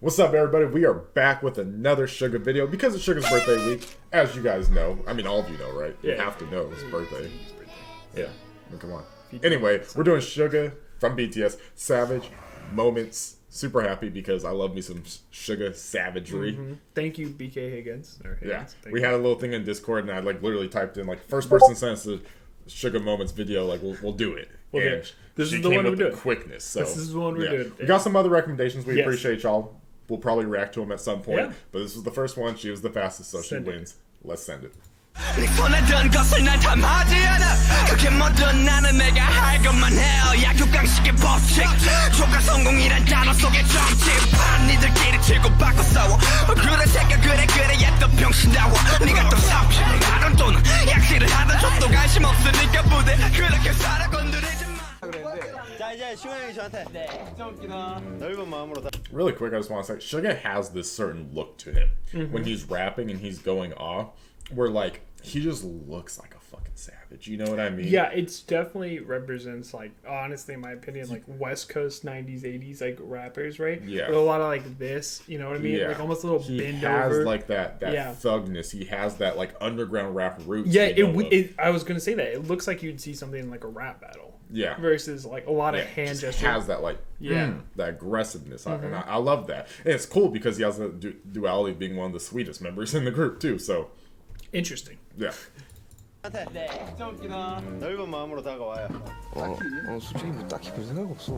What's up, everybody? We are back with another Suga video because it's Suga's birthday week, as you guys know. I mean, all of you know, right? You have to know it's birthday. Yeah, I mean, come on. Anyway, we're doing Suga from BTS, Savage Moments. Super happy because I love me some Suga savagery. Thank you, BK Higgins. We had a little thing in Discord, and I literally typed in first person sends the Suga Moments video. We'll do it. This is the one we're doing. Quickness. So this is the one we're doing. We got some other recommendations. We appreciate y'all. We'll probably react to them at some point. Yeah. But this was the first one. She was the fastest, so she wins. Let's send it. Really quick, I just want to say, Suga has this certain look to him when he's rapping and he's going off, where he just looks like a fucking savage. You know what I mean? Yeah, it's definitely represents honestly, in my opinion, West Coast 90s, 80s rappers, right? Yeah. With a lot of this, you know what I mean? Yeah. Almost a little bend over. He has that thugness. He has that underground rap roots. Yeah, I was gonna say that. It looks like you'd see something in a rap battle. Yeah. Versus a lot of hand gestures. Has that that aggressiveness. And I love that. And it's cool because he has the duality of being one of the sweetest members in the group too. So interesting. Yeah. 넓은 마음으로 다가와요. 솔직히 딱히 그런 생각 없어.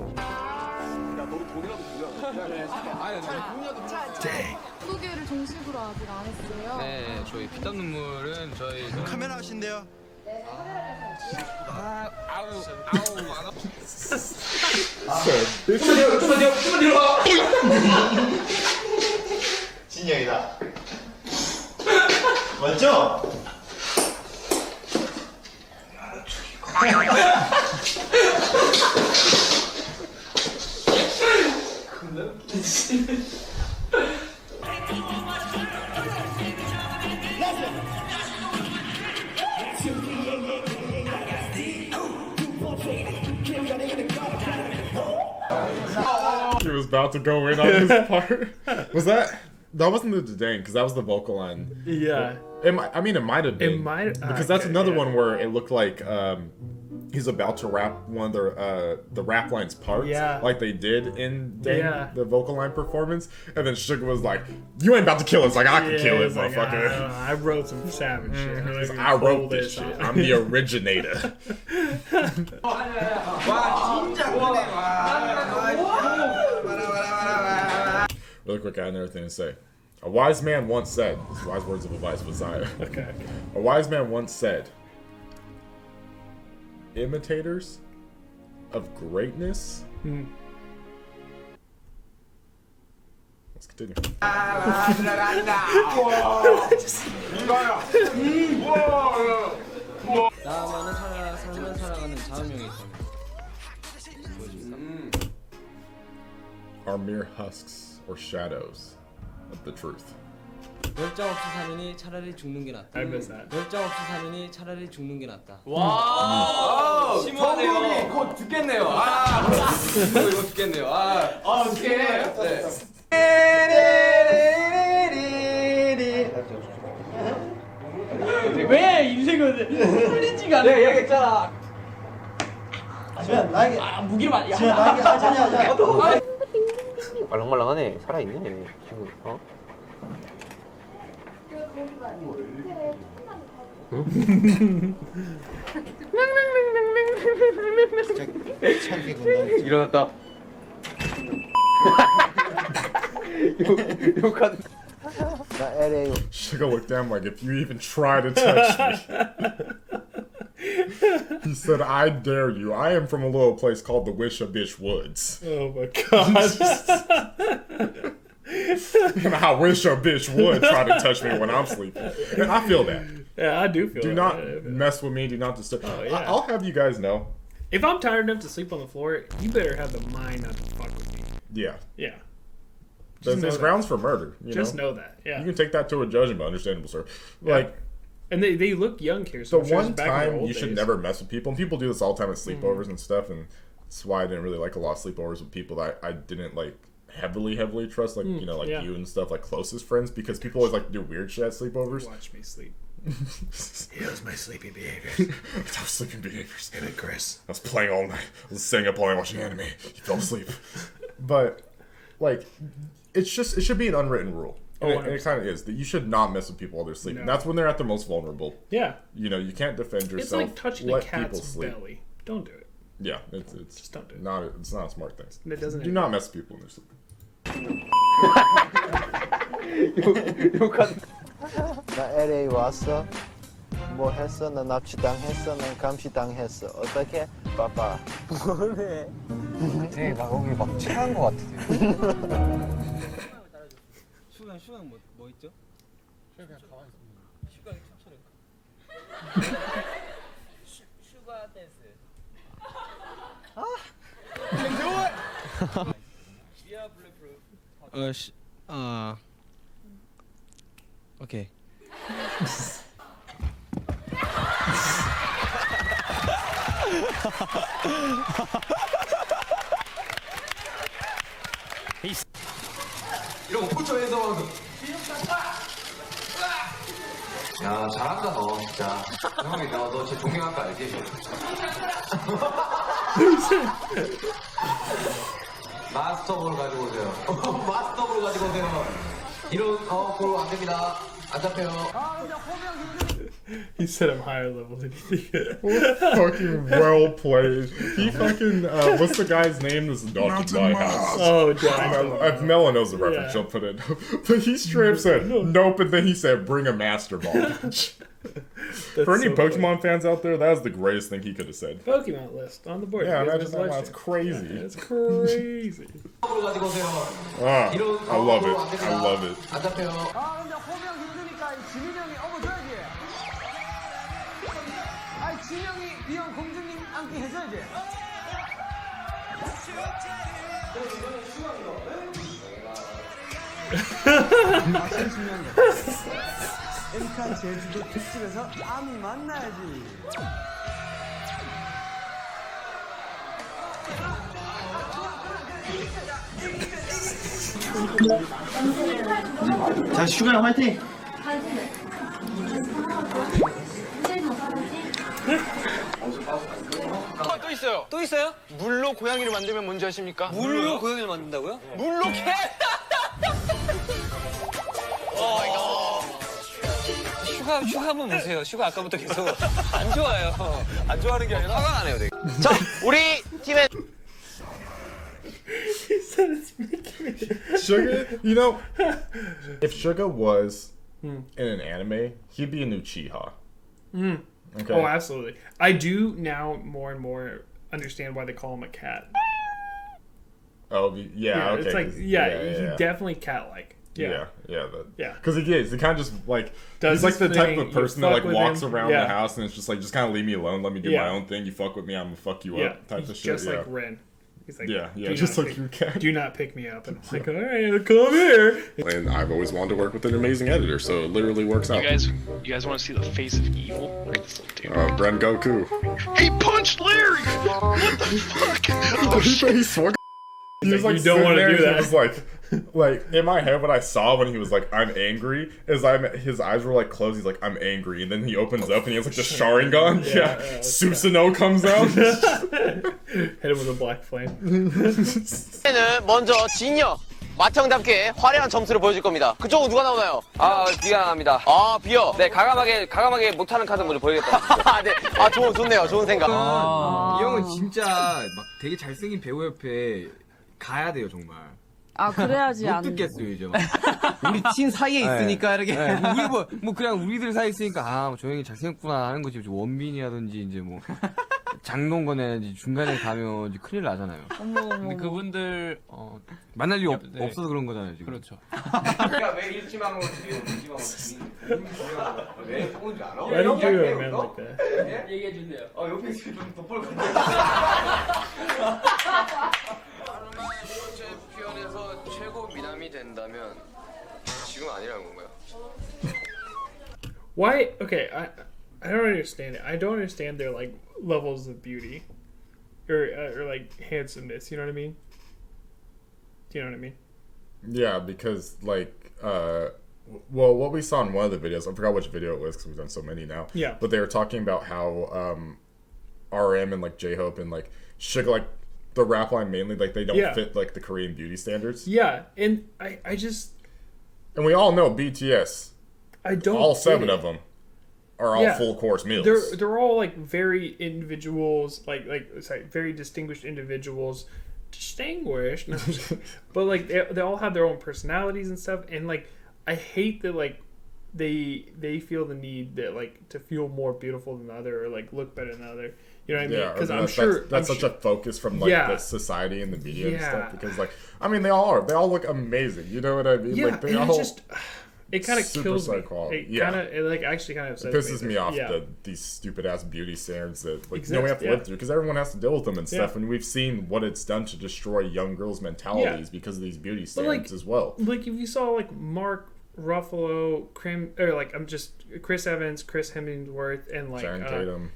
소개를 정식으로 아직 안 했어요. 네, 저희 피땀 눈물은 저희 카메라 하신대요. 진영이다. 맞죠? He was about to go in on this part. That wasn't the Dang, because that was the vocal line. Yeah. It might have been. It might because that's another one where it looked like he's about to rap one of the rap lines parts, like they did in Dang, the vocal line performance, and then Suga was like, "You ain't about to kill us, I can kill it, motherfucker." I wrote some savage shit. I wrote this shit. I'm the originator. Really quick, I had another thing to say. A wise man once said, these wise words of advice with Ziah. Okay. A wise man once said, imitators of greatness. Let's continue. Are mere husks or shadows of the truth. 별장 없이 사느니 차라리 죽는 게 낫다. I missed that. 별장 없이 사느니 차라리 죽는 게 낫다. 와, 심오하네요. 곧 죽겠네요. 이거 죽겠네요. 어떡해. 왜 인생은 풀리지가 않아? 내가 얘기했잖아. 지금 나에게 무기를 많이. 지금 나에게 하자. 말랑말랑하네. 살아있네. 지금 일어났다. 욕하는. Suga looked down like, if you even try to touch me. He said, I dare you. I am from a little place called the Wish a Bitch Woods. Oh my god. And I wish a bitch would try to touch me when I'm sleeping. And I feel that. Yeah, I do feel that. Do not mess with me. Do not disturb. I'll have you guys know. If I'm tired enough to sleep on the floor, you better have the mind not to fuck with me. Yeah. Yeah. There's grounds for murder. Just know that. Yeah. You can take that to a judge, but understandable, sir. Yeah. And they look young here. So the one time you should never mess with people, and people do this all the time at sleepovers and stuff, and that's why I didn't really like a lot of sleepovers with people that I didn't heavily trust, like you know, like you and stuff, like closest friends, because people always like do weird shit at sleepovers. Watch me sleep. Here's my sleeping behaviors. I was sleeping behaviors. Hey, Chris. I was playing all night. I was staying up all night watching anime. You fell asleep. But like, it should be an unwritten rule. And it kind of is that you should not mess with people while they're sleeping. No. That's when they're at their most vulnerable. Yeah. You know, you can't defend yourself. It's like touching a cat's belly. Don't do it. Yeah, it's just don't do it. It's not a smart thing. It doesn't. Do not mess with people when they're sleeping. 나 LA 왔어. 뭐 했어? 나 납치당했어. 난 감시당했어. 어떻게? 빠빠. 뭐래? 되게 막 거기 막 체한 거 같아. 슈가는 뭐 있죠? 슈가 그냥 가만히 있어. 슈가 춤추는 거. 슈가 댄스. 오케이. 이런 거 포초에서 야 잘한다 너 진짜 형이 너 진짜 존경할 거 알지? 마스터볼 가지고 오세요. 마스터볼 가지고 오세요. 이런 그거 안 됩니다. 안 잡혀요. He said I'm higher level than you think. Fucking well played. He fucking what's the guy's name? This is Dr. My House. Oh, John. If Melon knows the reference, she'll put it. But he straight up said nope, and then he said bring a master ball. For any Pokemon fans out there, that was the greatest thing he could have said. Pokemon list on the board. Yeah, imagine that. That's crazy. Yeah, it's crazy. I love it. I love it. 엠칸 제주도 특집에서 아미 만나야지. 자, 슈가야 화이팅! 또 있어요. 또 있어요? 물로 고양이를 만들면 뭔지 아십니까? 물로 고양이를 만든다고요? 물로 개! 슈가 한번 보세요. 슈가 아까부터 계속 안 좋아요. 안 좋아하는 게 아니라 화가 나네요, 되게. 자, 우리 팀의 He said it's making me. Suga, you know, if Suga was in an anime, he'd be a new Chiha. Okay. Oh, absolutely. I do now more and more understand why they call him a cat. Oh, yeah, okay. It's like, he definitely cat-like. Yeah. Yeah. Because he kind of just like Does he's like the his type thing, of person that you like fuck walks with him, around the house and it's just like just kind of leave me alone, let me do my own thing. You fuck with me, I'm gonna fuck you up. Type He's of shit. just like Ren. He's like, just like your cat. Do not pick me up. And I'm like, all right, come here. And I've always wanted to work with an amazing editor, so it literally works out. You guys want to see the face of evil? Right, this little dude. Bren Goku. He punched Larry. What the fuck? Oh shit. He swung. He was like, you don't want to do that. He was like in my head, what I saw when he was like, "I'm angry," is his eyes were like closed. He's like, "I'm angry," and then he opens up and he has like the Sharingan. Susanoo comes out. Hit him with a black flame. 먼저 진여 맏형답게 화려한 점수를 보여줄 겁니다. 그쪽은 누가 나오나요? 비가 나갑니다. 비요? 네, 가감하게 못하는 카드 먼저 보여주겠다. 네, 좋네요. 좋은 생각. 이 형은 진짜 막 되게 잘생긴 배우 옆에 가야 돼요, 정말. 그래야지 못 듣겠어요, 이제. 우리 팀 사이에 있으니까 이렇게. 우리 뭐 그냥 우리들 사이에 있으니까 저 형이 잘생겼구나 하는 거지. 원빈이라든지 이제 뭐 장동건이라든지 중간에 가면 이제 큰일 나잖아요. 근데 그분들 만날 일이 없어서 그런 거잖아요, 지금. 그렇죠. 그러니까 왜 일지망으로 왜 뽑은 줄 알아? Why don't you do a man like that? 얘기해 준대요. 옆에 있으면 좀 돋볼 건데. 표현에서 최고 미남이 된다면 지금 아니라는 건가요? Why? Okay, I don't understand it. I don't understand their like levels of beauty, or like handsomeness. You know what I mean? Do you know what I mean? Yeah, because like, well, what we saw in one of the videos, I forgot which video it was because we've done so many now. Yeah. But they were talking about how RM and like J-Hope and like Suga, like the rap line mainly, like they don't fit like the Korean beauty standards. Yeah, and I just. And we all know BTS. I don't. All 7 of them are all full course meals. They're all like very individuals, very distinguished individuals. Distinguished, no, but like they all have their own personalities and stuff, and like I hate that like they feel the need that like to feel more beautiful than the other or like look better than the other. You know what I mean? Because I'm sure that's such a focus from like the society and the media and stuff. Because like I mean they all look amazing. You know what I mean? Yeah, like they and all it kind of kills me. It actually kind of pisses me off. These stupid ass beauty standards that like we have to live through because everyone has to deal with them and stuff. And we've seen what it's done to destroy young girls' mentalities because of these beauty standards as well. Like if you saw like Mark Ruffalo, Chris Evans, Chris Hemsworth, and like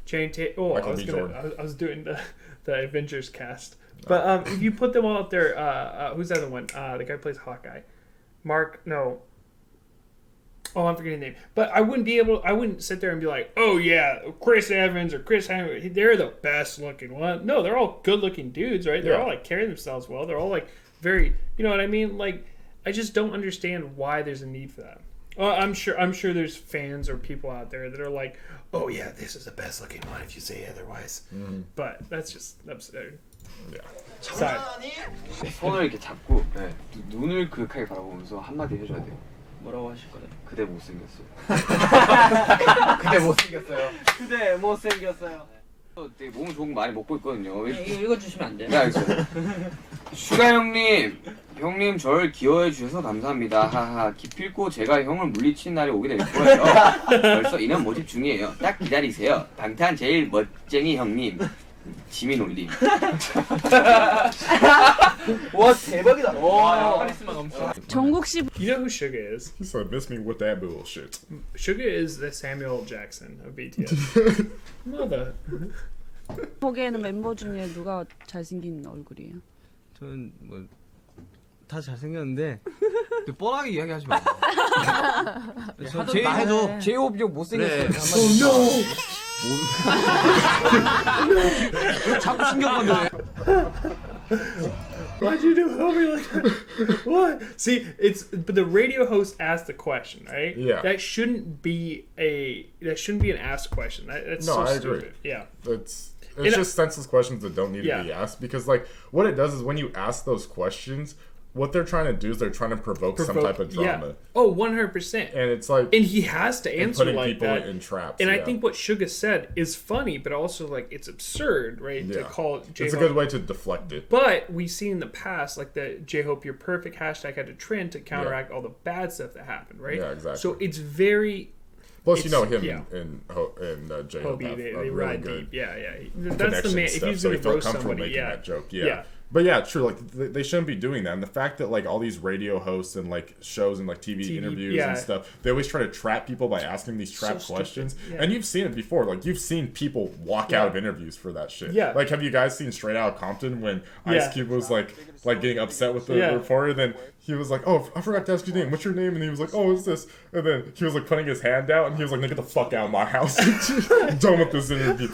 Channing Tatum. Oh, I was doing the Avengers cast. But if you put them all up there, who's the other one? The guy who plays Hawkeye. I'm forgetting the name. But I wouldn't sit there and be like, oh yeah, Chris Evans or Chris Hemsworth, they're the best looking one. No, they're all good looking dudes, right? They're all like carrying themselves well. They're all like very, you know what I mean? Like, I just don't understand why there's a need for that. I'm sure there's fans or people out there that are like, oh yeah, this is the best looking one if you say otherwise. Mm-hmm. But that's just absurd. Yeah. 손을 이렇게 잡고 눈을 그윽하게 바라보면서 한마디 해줘야 돼요. 뭐라고 하실 거예요? 그대 못생겼어요. 그대 못생겼어요. 그대 못생겼어요. 되게 몸 좋은 거 많이 먹고 있거든요. 이거 읽어주시면 안 돼요? 네, 알겠어요. 슈가 형님 절 기여해 주셔서 감사합니다. 하하. 기필코 제가 형을 물리친 날이 오게 될 거예요. 벌써 인원 모집 중이에요. 딱 기다리세요. 방탄 제일 멋쟁이 형님. 지민 올림. 와 대박이다. 와 카리스마 넘쳐. 정국 씨. You know who Suga is? He said, "Miss me with that bullshit." Suga is the Samuel Jackson of BTS. Mother. 보기에는 멤버 중에 누가 잘생긴 얼굴이에요? 저는 뭐 다 잘생겼는데 뻔하게 이야기하지 마. 제이홉 형 못생겼어요. 자꾸 신경 건드려. Why'd you do Homie like that? What? See, but the radio host asked the question, right? Yeah. That shouldn't be an asked question. That's so I stupid. agree. Yeah. It's just senseless questions that don't need to be asked because like what it does is when you ask those questions, what they're trying to do is they're trying to provoke some type of drama. Yeah. Oh, 100%. And it's like... And he has to answer like people that. in traps. And I think what Suga said is funny, but also like it's absurd, right? Yeah. To call J-Hope. It's a good way to deflect it. But we've seen in the past, like the J-Hope You're Perfect hashtag had a trend to counteract all the bad stuff that happened, right? Yeah, exactly. So it's very... Plus, you know him and J-Hope have they a really ride good deep. Yeah. That's the man. If he's going to roast somebody, that joke. Yeah. But yeah, true. Like they shouldn't be doing that. And the fact that like all these radio hosts and like shows and like TV interviews and stuff, they always try to trap people by asking these trap questions. Yeah. And you've seen it before. Like you've seen people walk out of interviews for that shit. Yeah. Like have you guys seen Straight Outta Compton when Ice Cube was like getting upset with the reporter? Then he was like, "Oh, I forgot to ask your name. What's your name?" And he was like, "Oh, what's this?" And then he was like putting his hand out, and he was like, "Now get the fuck out of my house. I'm done with this interview."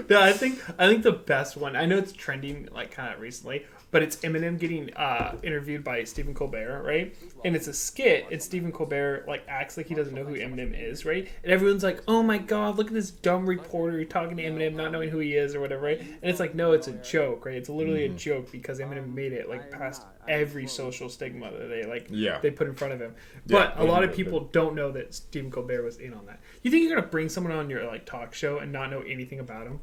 Yeah, I think the best one. I know it's trending like kind of recently, but it's Eminem getting interviewed by Stephen Colbert, right? And it's a skit, and Stephen Colbert like acts like he doesn't know who Eminem is, right? And everyone's like, "Oh my god, look at this dumb reporter talking to Eminem, not knowing who he is or whatever," right? And it's like, no, it's a joke, right? It's literally a joke because Eminem made it like past every social stigma that they put in front of him. But a lot of people don't know that Stephen Colbert was in on that. You think you're gonna bring someone on your like talk show and not know anything about him?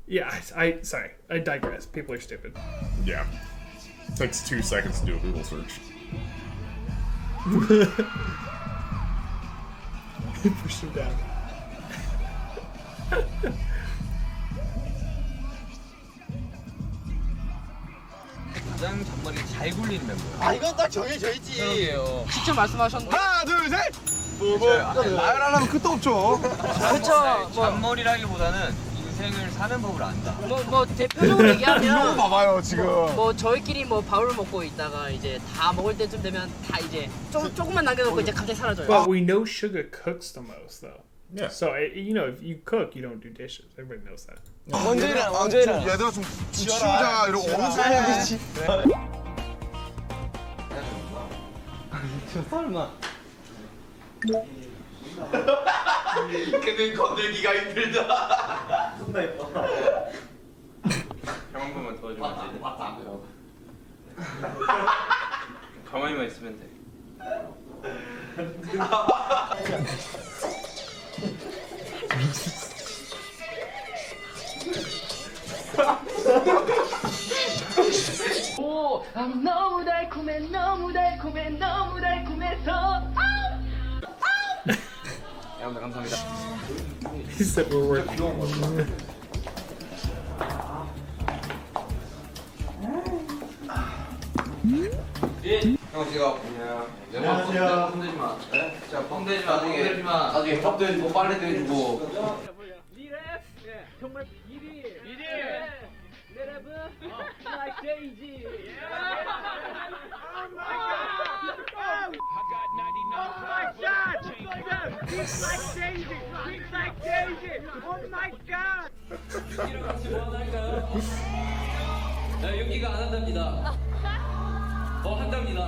Yeah, sorry, I digress. People are stupid. Yeah. It takes 2 seconds to do a Google search. Push him down. 가장 잔머리 잘 굴리는 멤버. 아 이건 딱 정해져 있지. 그러게요. 직접 말씀하셨는데. 하나 둘 셋. 말 안 하면 끝도 없죠. 그렇죠. 잔머리라기보다는 인생을 사는 법을 안다. 뭐 대표적으로 얘기하면 봐봐요 지금. 뭐 저희끼리 뭐 밥을 먹고 있다가 이제 다 먹을 때쯤 되면 다 이제 조금만 남겨놓고 이제 갑자기 사라져요. But we know Suga cooks the most though. Yeah. So you know, if you cook, you don't do dishes. Everybody knows that. 먼저 일어나, 먼저 일어나. 얘들아 좀 치우자 이러고 어느새. 설마. 근데 건들기가 힘들다. 존나 예뻐. 형 한 번만 도와주면 안 돼? 가만히만 있으면 돼. 오, 너무 달콤해, 너무 달콤해, 너무 달콤해서. 여러분들 감사합니다. He said we're working. 형 제가 안녕하세요. pom대지 마. 자 pom대지 마. 나중에 밥도 해주고 빨래도 해주고. 미래, 정말 비리. 여러분, like Daisy. Oh my God! Oh my God! He's like Daisy. He's like Daisy. Oh my God! 같이 뭐 하나 할까요? 자, 연기가 안 한답니다. 한답니다.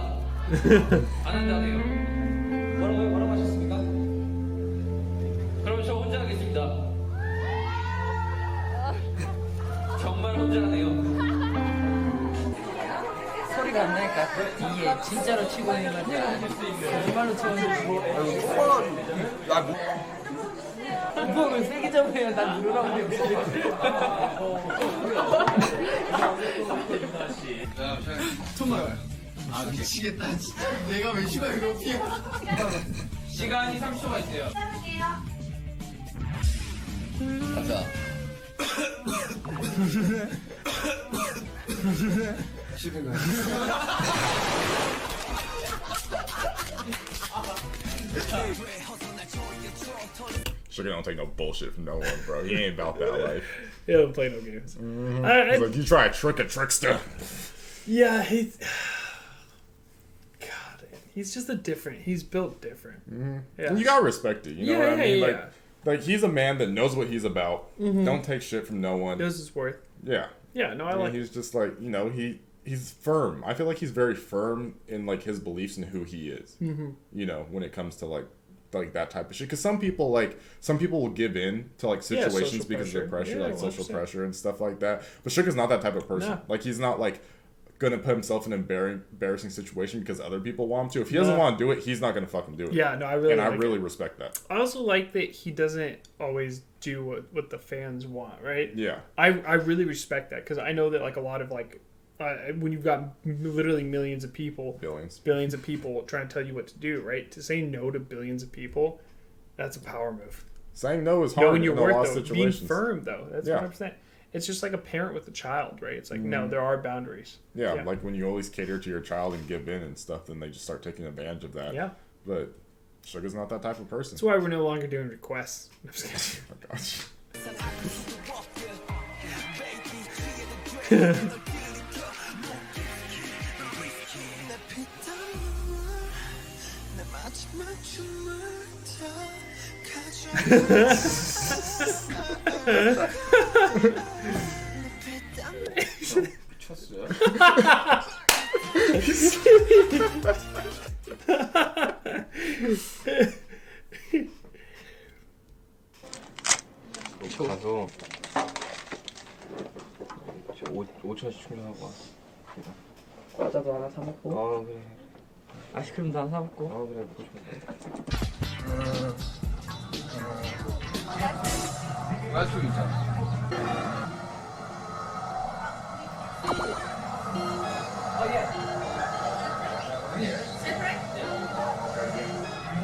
안 한다네요. 뭐라고 하셨습니까? 그럼 저 혼자 하겠습니다. 정말 혼자 하네요. 소리가 안 나니까 이게 진짜로 치고 있는 건지 거짓말로 치고 있는 건지. 이거는 세게 잡으면 난 누르라고 했는데. 정말. 아 미치겠다 진짜. 내가 왜 시간 이거 피해. 시간이 30초가 있어요. 가자. 집에 가. Sugar don't take no bullshit from no one, bro. He ain't about that life. He doesn't play no games. He's like, you try to trick a trickster. Yeah, he's. God, he's just he's built different. Yeah. You gotta respect it. You know what I mean? Yeah. Like he's a man that knows what he's about. Don't take shit from no one. Knows his worth. Yeah. Yeah, no, I like. He's just like, you know, he's firm. I feel like he's very firm in like his beliefs and who he is. You know, when it comes to like that type of shit. Because some people will give in to like situations because of their pressure, like social pressure and stuff like that. But Suga's not that type of person. No. Like he's not like gonna put himself in an embarrassing situation because other people want him to. If he doesn't want to do it, he's not gonna fucking do it. Yeah, no, I really respect that. I also like that he doesn't always do what the fans want, right? Yeah. I really respect that because I know that like a lot of like when you've got literally millions of people, billions of people trying to tell you what to do, right? To say no to billions of people, that's a power move. Saying no is hard in a lot of situations. Being firm though, that's 100%. It's just like a parent with a child, right? It's like no, there are boundaries. Yeah, like when you always cater to your child and give in and stuff, then they just start taking advantage of that. Yeah. But Suga's not that type of person. That's why we're no longer doing requests. I'm just kidding. Oh gosh. 미쳤어요? 가서 5천원씩 충전하고 와. 과자도 하나 사 먹고. 그래. 아이스크림도 하나 사 먹고. 그래. 아이스크림 있잖아.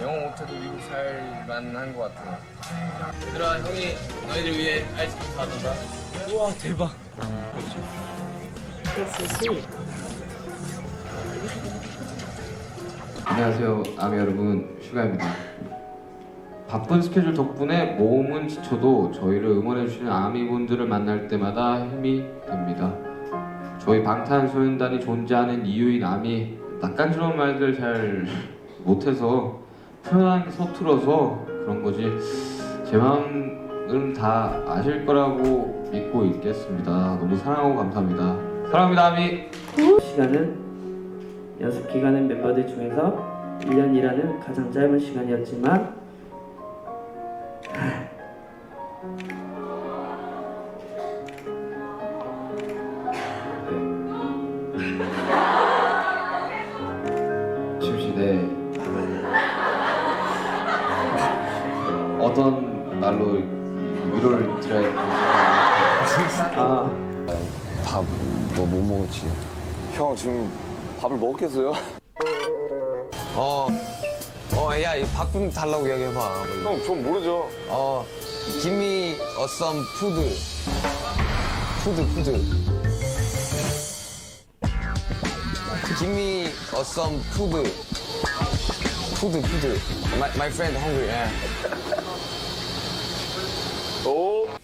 영어 못해도 미국 살만 한 것 같아. 얘들아, 형이 너희들 위해 아이스크림 사준다. 우와, 대박. 안녕하세요, 아미 여러분, 슈가입니다. 바쁜 스케줄 덕분에 몸은 지쳐도 저희를 응원해주시는 아미분들을 만날 때마다 힘이 됩니다. 저희 방탄소년단이 존재하는 이유인 아미, 낯간지러운 말들 잘 못해서 표현하는 게 서툴어서 그런 거지 제 마음은 다 아실 거라고 믿고 있겠습니다. 너무 사랑하고 감사합니다. 사랑합니다, 아미. 시간은 연습 기간은 멤버들 중에서 1년이라는 가장 짧은 시간이었지만 심시대 어떤 날로 위로를 드려야 밥 뭐 못 먹었지? 형 지금 밥을 먹겠어요? 야, 이 밥 좀 달라고 이야기해봐. 형 전 모르죠. Give me some food. Food. Give me some food. Food. My friend hungry. Yeah.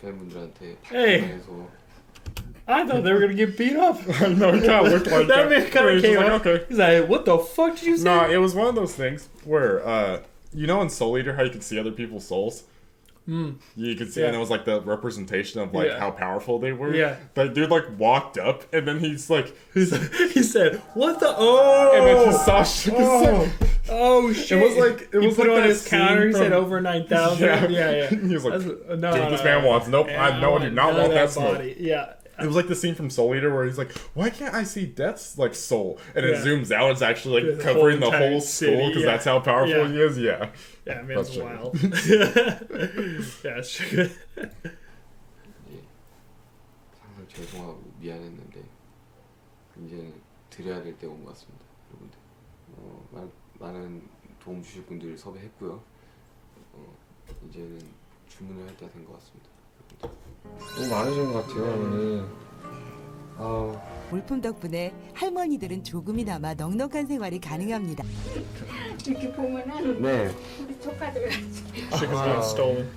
팬분들한테 Hey. 방송에서 I thought they were gonna get beat up. I know, it kind of looked like that. Man kind of He's came like, up. okay. He's like, "What the fuck did you say?" Nah, it was one of those things where, you know, in Soul Eater, how you can see other people's souls. You could see, and it was like the representation of like how powerful they were. Yeah. That dude like walked up, and then he's like, he said, "What the?" Oh, and then he saw Suga. Oh shit! It was like he put like on that his counter. He scene said from- over 9,000. Yeah. He was like, That's- dude, this man wants nope. I know I do not want that smoke. body. Yeah. It was like the scene from Soul Eater where he's like, "Why can't I see Death's like soul?" And it Yeah. zooms out. It's actually like The covering whole the entire whole city, school because yeah. that's how powerful Yeah. he is. Yeah. Yeah, man's That's true. wild. Yeah, it's good. 항상 죄송하고 미안했는데 이제는 드려야 될 때가 온 것 같습니다, 여러분들. 많은 도움 주실 분들 섭외했고요. 이제는 주문을 할 때가 된 것 같습니다. 너무 많으신 것 같아요, 어머니. 물품 덕분에 할머니들은 조금이나마 넉넉한 생활이 가능합니다. 이렇게 보면은 네. 우리 조카들 Chicken's getting stolen.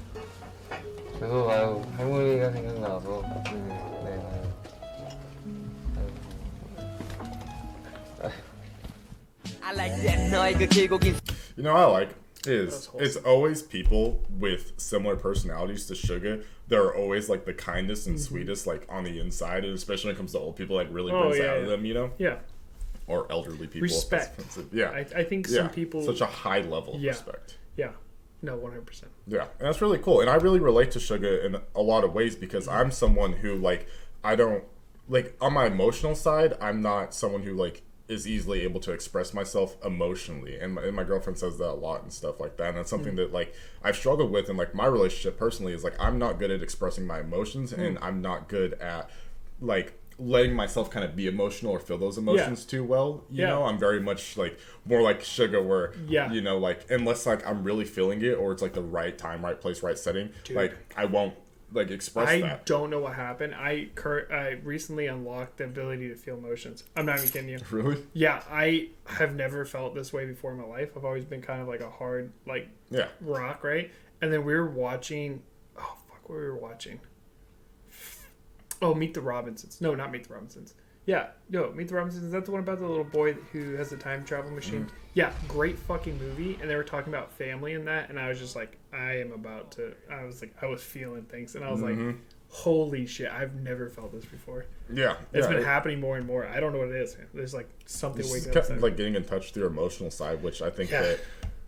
그래서 할머니가 생각나서. You know what I like is it's always people with similar personalities to Suga. They're always like the kindest and sweetest, like on the inside, and especially when it comes to old people, like really brings out of them, you know? Yeah. Or elderly people. Respect. Yeah. I think some people such a high level of respect. Yeah. No, 100%. Yeah, and that's really cool. And I really relate to Suga in a lot of ways because I'm someone who like I don't like on my emotional side. I'm not someone who like is easily able to express myself emotionally, and my girlfriend says that a lot and stuff like that. And that's something that like I've struggled with in like my relationship personally is like I'm not good at expressing my emotions, and I'm not good at like letting myself kind of be emotional or feel those emotions too well. You know, I'm very much like more like Suga where you know, like unless like I'm really feeling it or it's like the right time, right place, right setting, like I won't like express I that. don't know what happened. I recently unlocked the ability to feel emotions. I'm not even kidding you. Really? Yeah, I have never felt this way before in my life. I've always been kind of like a hard like rock, right? And then we were watching what we were watching. Oh, Meet the Robinsons. No, not Meet the Robinsons. Yeah, no, Meet the Robinsons. Is that the one about the little boy who has the time travel machine? Yeah, great fucking movie. And they were talking about family in that, and I was just like, I was feeling things, and I was like, holy shit, I've never felt this before. Yeah, it's been happening more and more. I don't know what it is. There's like something It's waking kept, up. like getting in touch with your emotional side, which I think that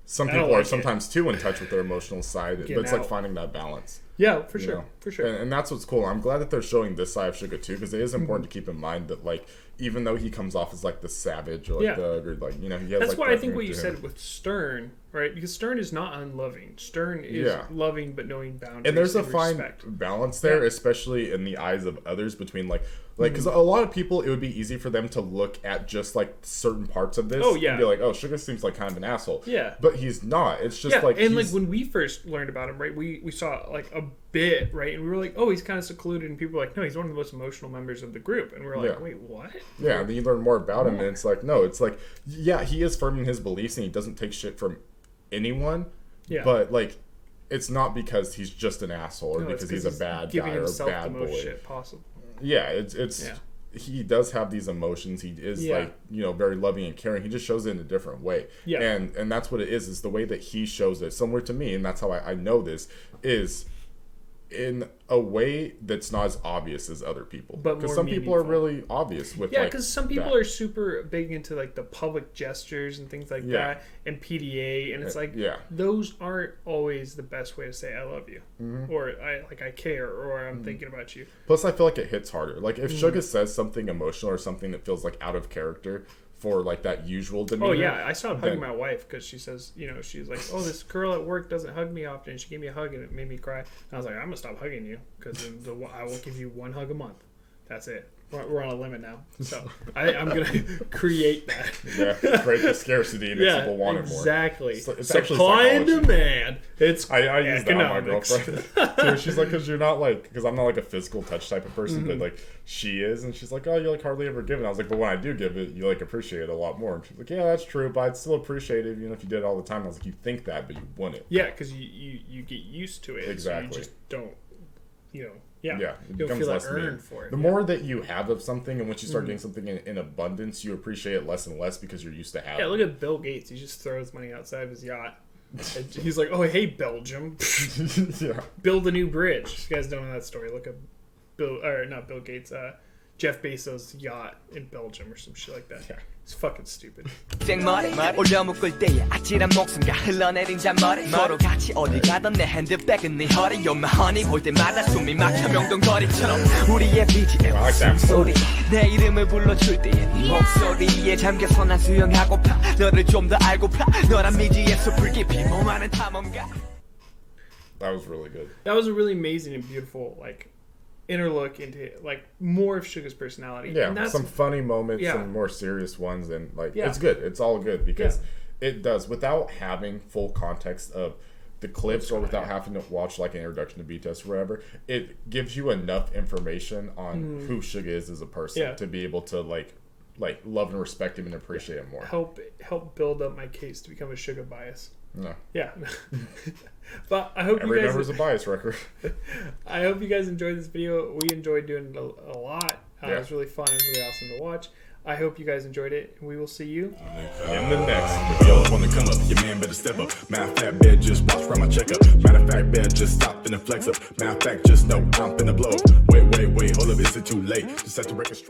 some I don't people are like sometimes too in touch with their emotional side, but it's like out. finding that balance. Yeah, for you sure, know? for sure. And that's what's cool. I'm glad that they're showing this side of Suga too, because it is important to keep in mind that like even though he comes off as like the savage or like or like you know he has that's like why that I think thing what to you him. said with Stern, right? Because Stern is not unloving. Stern is loving but knowing boundaries. And there's a and fine respect. balance there, especially in the eyes of others between like because a lot of people it would be easy for them to look at just like certain parts of this and be like, oh, Suga seems like kind of an asshole. Yeah. But he's not. It's just like and like when we first learned about him, right? We saw like a bit, right? And we were like, oh, he's kind of secluded, and people were like, no, he's one of the most emotional members of the group, and we're like, wait, what? Yeah, and then you learn more about him, and it's like, no, it's like, yeah, he is firm in his beliefs, and he doesn't take shit from anyone. Yeah. But like, it's not because he's just an asshole or because he's a bad guy or a bad the boy. most shit possible. Yeah, it's he does have these emotions. He is like, you know, very loving and caring. He just shows it in a different way. Yeah. And that's what it is the way that he shows it, similar to me, and that's how I know this, is in a way that's not as obvious as other people. But because some people are really obvious with because some people are super big into like the public gestures and things like that, and PDA, and it's like those aren't always the best way to say I love you or I care or I'm thinking about you. Plus I feel like it hits harder. Like if Suga says something emotional or something that feels like out of character for like that usual demeanor. Oh yeah, I stopped hugging my wife because she says, you know, she's like, oh, this girl at work doesn't hug me often. She gave me a hug and it made me cry. And I was like, I'm gonna stop hugging you because I will give you one hug a month. That's it. We're on a limit now, so I'm gonna create that. Yeah, create the scarcity and make people want it more. Exactly. It's supply and demand. It's I use that on my girlfriend too. She's like, because I'm not like a physical touch type of person, but like she is, and she's like, oh, you like hardly ever give it. I was like, but when I do give it, you like appreciate it a lot more. And she's like, yeah, that's true, but I'd still appreciate it even if you did it all the time. I was like, you think that, but you wouldn't. Yeah, because you get used to it. Exactly. So you just don't, you know. Yeah, it you'll feel like less earned for it. The more that you have of something, and once you start getting something in abundance, you appreciate it less and less because you're used to having. Yeah, look at Bill Gates. He just throws money outside of his yacht. He's like, oh, hey, Belgium. Build a new bridge. If you guys don't know that story, look at not Bill Gates, Jeff Bezos' yacht in Belgium or some shit like that. Yeah. It's fucking stupid. 생머리 올려 묶을 때의 아찔한 목숨과 흘러내린 잔머리 서로 같이 어디 가던 내 핸드백은 네 허리 You're my honey 볼 때마다 숨이 막혀 명동거리처럼 우리의 BGM 숨소리 내 이름을 불러줄 때의 네 목소리에 잠겨서 난 수영하고파 너를 좀 더 알고파 너란 미지의 숲을 깊이 몸하는 탐험가. That was really good. That was a really amazing and beautiful inner look into like more of Suga's personality. Yeah, and that's, some funny moments, some more serious ones, and it's good. It's all good because it does, without having full context of the clips or without having to watch like an introduction to BTS or whatever, it gives you enough information on who Suga is as a person to be able to like love and respect him and appreciate him more. Help build up my case to become a Suga bias. No. Yeah. But I hope every you guys. member's a bias record. I hope you guys enjoyed this video. We enjoyed doing it a lot. It was really fun. It was really awesome to watch. I hope you guys enjoyed it. We will see you in the next. If y'all wanna come up, your man better step up. Matter of fact, bed just watch from my checkup. Matter of fact, bed just stop and flex up. Matter of fact, just know I'm finna blow. Wait, hold up, is it too late? Just set the record straight.